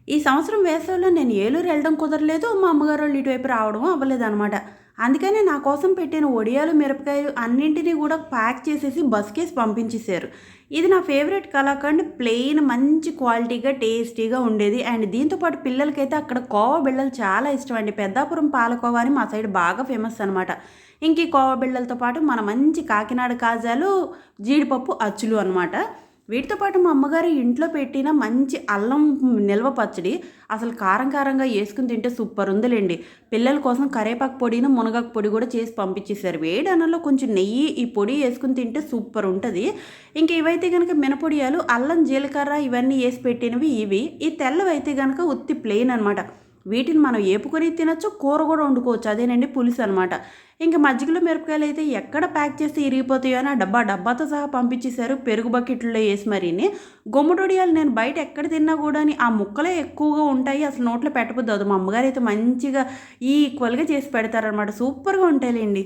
ఈ సంవత్సరం వేసవిలో నేను ఏలూరు వెళ్ళడం కుదరలేదు. మా అమ్మగారోళ్ళు ఇటువైపు రావడం అవ్వలేదనమాట. అందుకనే నా కోసం పెట్టిన వడియాలు, మిరపకాయలు అన్నింటినీ కూడా ప్యాక్ చేసేసి బస్‌కేసి పంపించేశారు. ఇది నా ఫేవరెట్ కలాకండ్. ప్లెయిన్ మంచి క్వాలిటీగా, టేస్టీగా ఉండేది. అండ్ దీంతో పాటు పిల్లలకైతే అక్కడ కోవా బిళ్ళలు చాలా ఇష్టమండి. పెద్దాపురం పాలకోవా అని మా సైడ్ బాగా ఫేమస్ అనమాట. ఇంక ఈ కోవా బిళ్ళలతో పాటు మన మంచి కాకినాడ కాజాలు, జీడిపప్పు అచ్చులు అనమాట. వీటితో పాటు మా అమ్మగారు ఇంట్లో పెట్టిన మంచి అల్లం నిల్వ పచ్చడి అసలు కారం కారంగా వేసుకుని తింటే సూపర్ ఉందిలేండి. పిల్లల కోసం కరేపాకు పొడిను, మునగాకు పొడి కూడా చేసి పంపించేశారు. వేడి అన్నంలో కొంచెం నెయ్యి, ఈ పొడి వేసుకుని తింటే సూపర్ ఉంటుంది. ఇంక ఇవైతే కనుక మినపొడియాలు, అల్లం, జీలకర్ర ఇవన్నీ వేసి పెట్టినవి ఇవి. ఈ తెల్లవైతే కనుక ఉత్తి ప్లెయిన్ అనమాట. వీటిని మనం ఏపుకొని తినొచ్చు, కూర కూడా వండుకోవచ్చు. అదేనండి పులుసు అనమాట. ఇంక మజ్జిగలో మిరపకాయలు అయితే ఎక్కడ ప్యాక్ చేస్తే ఇరిగిపోతాయో అని ఆ డబ్బాతో సహా పంపించేశారు. పెరుగు బకెట్లో వేసి మరీని. గుమ్మడొడియాలు నేను బయట ఎక్కడ తిన్నా కూడా ఆ ముక్కలే ఎక్కువగా ఉంటాయి. అసలు నోట్లో పెట్టబుద్ది అవ్వదు. మా అమ్మగారు అయితే మంచిగా ఈక్వల్గా చేసి పెడతారనమాట. సూపర్గా ఉంటాయిలేండి.